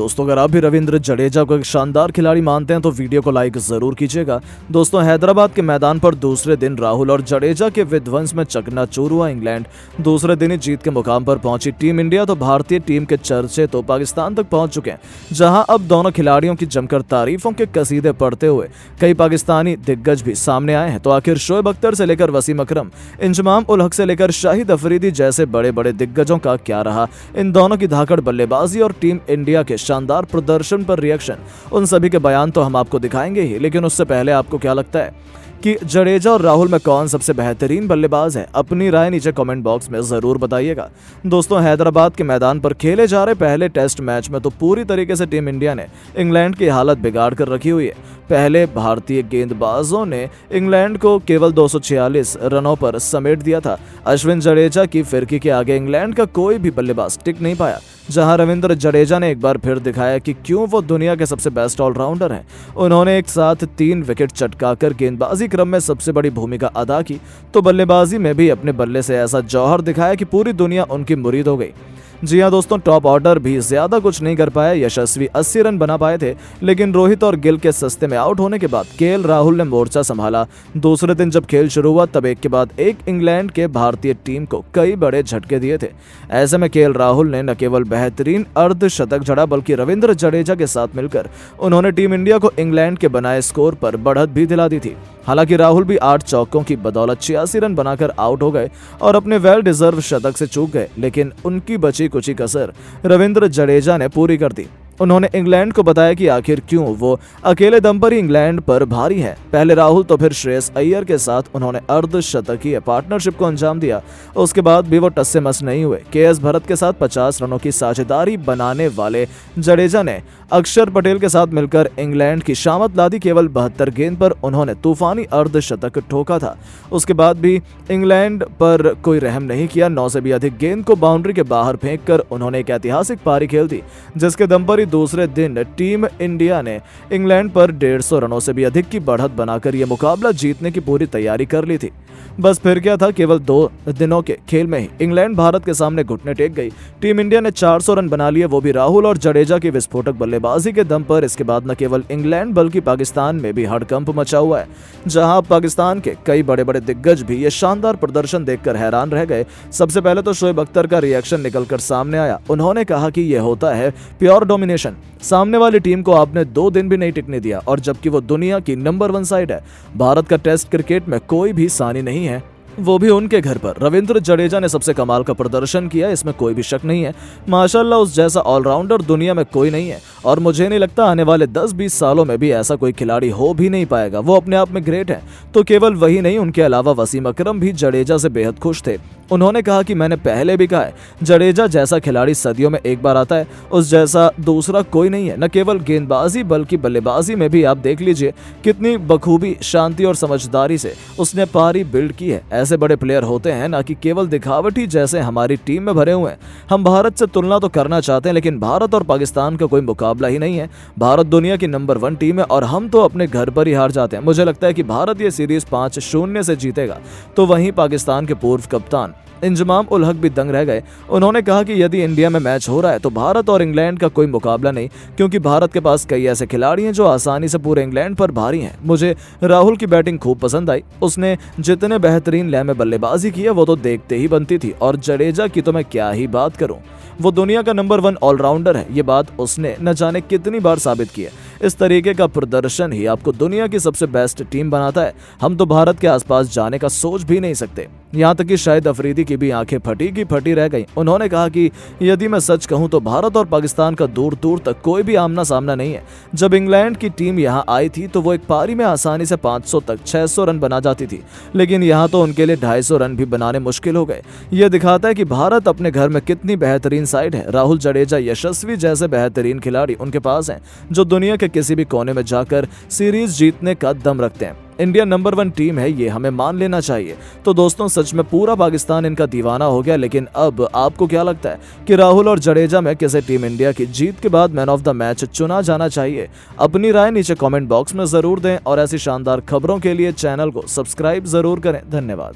दोस्तों, अगर आप भी रविंद्र जडेजा को एक शानदार खिलाड़ी मानते हैं तो वीडियो को लाइक जरूर कीजिएगा। दोस्तों, हैदराबाद के मैदान पर दूसरे दिन राहुल और जडेजा के विध्वंस में चकनाचूर हुआ इंग्लैंड। दूसरे दिन ही जीत के मुकाम पर पहुंची टीम इंडिया तो भारतीय टीम के चर्चे तो पाकिस्तान तक पहुंच चुके हैं, जहां अब दोनों खिलाड़ियों की जमकर तारीफों के कसीदे पढ़ते हुए कई पाकिस्तानी दिग्गज भी सामने आए हैं। तो आखिर शोएब अख्तर से लेकर वसीम अकरम, इंजमाम उल हक से लेकर शाहिद अफरीदी जैसे बड़े बड़े दिग्गजों का क्या रहा इन दोनों की धाकड़ बल्लेबाजी और टीम इंडिया के शानदार प्रदर्शन पर रिएक्शन, उन सभी के बयान तो हम आपको दिखाएंगे ही। लेकिन उससे पहले आपको क्या लगता है कि जडेजा और राहुल में कौन सबसे बेहतरीन बल्लेबाज है? अपनी राय नीचे कमेंट बॉक्स में जरूर बताइएगा। दोस्तों, हैदराबाद के मैदान पर खेले जा रहे पहले टेस्ट मैच में तो पूरी तरीके से टीम इंडिया ने इंग्लैंड की हालत बिगाड़ कर रखी हुई है। पहले भारतीय गेंदबाजों ने इंग्लैंड को केवल 246 रनों पर समेट दिया था। अश्विन जडेजा की फिरकी के आगे इंग्लैंड का कोई भी बल्लेबाज टिक नहीं पाया, जहां रविंद्र जडेजा ने एक बार फिर दिखाया कि क्यों वो दुनिया के सबसे बेस्ट ऑलराउंडर हैं। उन्होंने एक साथ 3 विकेट चटकाकर गेंदबाजी क्रम में सबसे बड़ी भूमिका अदा की, तो बल्लेबाजी में भी अपने बल्ले से ऐसा जौहर दिखाया कि पूरी दुनिया उनकी मुरीद हो गई। जी हां दोस्तों, टॉप ऑर्डर भी ज्यादा कुछ नहीं कर पाया। यशस्वी 80 रन बना पाए थे, लेकिन रोहित और गिल के सस्ते में आउट होने के बाद केएल राहुल ने मोर्चा संभाला। दूसरे दिन जब खेल शुरू हुआ तब एक के बाद एक इंग्लैंड के भारतीय टीम को कई बड़े झटके दिए थे। ऐसे में केएल राहुल ने न केवल बेहतरीन अर्धशतक जड़ा, बल्कि रविंद्र जडेजा के साथ मिलकर उन्होंने टीम इंडिया को इंग्लैंड के बनाए स्कोर पर बढ़त भी दिला दी थी। हालांकि राहुल भी 8 चौकों की बदौलत 86 रन बनाकर आउट हो गए और अपने वेल डिजर्व शतक से चूक गए, लेकिन उनकी बची कुची कसर रविंद्र जडेजा ने पूरी कर दी। उन्होंने इंग्लैंड को बताया कि आखिर क्यों वो अकेले दम पर ही इंग्लैंड पर भारी है। पहले राहुल तो फिर श्रेयस अय्यर के साथ उन्होंने अर्धशतकीय पार्टनरशिप को अंजाम दिया। उसके बाद भी वो टस से मस नहीं हुए। केएस भरत के साथ 50 रनों की साझेदारी बनाने वाले जडेजा ने अक्षर पटेल के साथ मिलकर इंग्लैंड की शामत ला दी। केवल 72 गेंद पर उन्होंने तूफानी अर्धशतक ठोका था। उसके बाद भी इंग्लैंड पर कोई रहम नहीं किया। 9 से भी अधिक गेंद को बाउंड्री के बाहर फेंककर उन्होंने एक ऐतिहासिक पारी खेल दी, जिसके दम पर दूसरे दिन टीम इंडिया ने इंग्लैंड पर 150 रनों से भी अधिक की बढ़त बनाकर यह मुकाबला जीतने की पूरी तैयारी कर ली थी। बस फिर क्या था, केवल 2 दिनों के खेल में ही इंग्लैंड भारत के सामने घुटने टेक गई। टीम इंडिया ने 400 रन बना लिए, वो भी राहुल और जडेजा की विस्फोटक बल्लेबाजी के दम पर। इसके बाद न केवल इंग्लैंड बल्कि पाकिस्तान में भी हड़कंप मचा हुआ है, जहां पाकिस्तान के कई बड़े बड़े दिग्गज भी ये शानदार प्रदर्शन देखकर हैरान रह गए। सबसे पहले तो शोएब अख्तर का रिएक्शन निकलकर सामने आया। उन्होंने कहा कि यह होता है प्योर डोमिनेशन। सामने वाली टीम को आपने 2 दिन भी नहीं टिकने दिया, और जबकि वो दुनिया की नंबर 1 साइड है। भारत का टेस्ट क्रिकेट में कोई भी सानी नहीं है, वो भी उनके घर पर। रविंद्र जडेजा ने सबसे कमाल का प्रदर्शन किया, इसमें कोई भी शक नहीं है। माशाल्लाह, उस जैसा ऑलराउंडर दुनिया में कोई नहीं है, और मुझे नहीं लगता आने वाले 10-20 सालों में भी ऐसा कोई खिलाड़ी हो भी नहीं पाएगा। वो अपने आप में ग्रेट है। तो केवल वही नहीं, उनके अलावा वसीम अकरम भी जडेजा से बेहद खुश थे। उन्होंने कहा कि मैंने पहले भी कहा है, जडेजा जैसा खिलाड़ी सदियों में एक बार आता है, उस जैसा दूसरा कोई नहीं है। न केवल गेंदबाजी बल्कि बल्लेबाजी में भी आप देख लीजिए कितनी बखूबी, शांति और समझदारी से उसने पारी बिल्ड की है। ऐसे बड़े प्लेयर होते हैं, ना कि केवल दिखावटी जैसे हमारी टीम में भरे हुए हैं। हम भारत से तुलना तो करना चाहते हैं, लेकिन भारत और पाकिस्तान का कोई मुकाबला ही नहीं है। भारत दुनिया की नंबर 1 टीम है, और हम तो अपने घर पर ही हार जाते हैं। मुझे लगता है कि भारत ये सीरीज 5-0 से जीतेगा। तो वहीं पाकिस्तान के पूर्व कप्तान इंजमाम उल हक भी दंग रह गए। उन्होंने कहा कि यदि इंडिया में मैच हो रहा है तो भारत और इंग्लैंड का कोई मुकाबला नहीं, क्योंकि भारत के पास कई ऐसे खिलाड़ी हैं जो आसानी से पूरे इंग्लैंड पर भारी हैं। मुझे राहुल की बैटिंग खूब पसंद आई। उसने जितने बेहतरीन लय में बल्लेबाजी की है वो तो देखते ही बनती थी, और जडेजा की तो मैं क्या ही बात करूं। वो दुनिया का नंबर 1 ऑलराउंडर है, ये बात उसने न जाने कितनी बार साबित की है। इस तरीके का प्रदर्शन ही आपको दुनिया की सबसे बेस्ट टीम बनाता है। हम तो भारत के आसपास जाने का सोच भी नहीं सकते। यहाँ तक कि शाहिद अफरीदी की भी आंखें फटी की फटी रह गईं। उन्होंने कहा कि यदि मैं सच कहूं तो भारत और पाकिस्तान का दूर दूर तक कोई भी आमना सामना नहीं है। जब इंग्लैंड की टीम यहाँ आई थी तो वो एक पारी में आसानी से 500 तक 600 रन बना जाती थी, लेकिन यहाँ तो उनके लिए 250 रन भी बनाने मुश्किल हो गए। यह दिखाता है कि भारत अपने घर में कितनी बेहतरीन साइड है। राहुल, जडेजा, यशस्वी जैसे बेहतरीन खिलाड़ी उनके पास हैं, जो दुनिया के किसी भी कोने में जाकर सीरीज जीतने का दम रखते हैं। इंडिया नंबर 1 टीम है, ये हमें मान लेना चाहिए। तो दोस्तों, सच में पूरा पाकिस्तान इनका दीवाना हो गया। लेकिन अब आपको क्या लगता है कि राहुल और जडेजा में किसे टीम इंडिया की जीत के बाद मैन ऑफ द मैच चुना जाना चाहिए? अपनी राय नीचे कमेंट बॉक्स में जरूर दें, और ऐसी शानदार खबरों के लिए चैनल को सब्सक्राइब जरूर करें। धन्यवाद।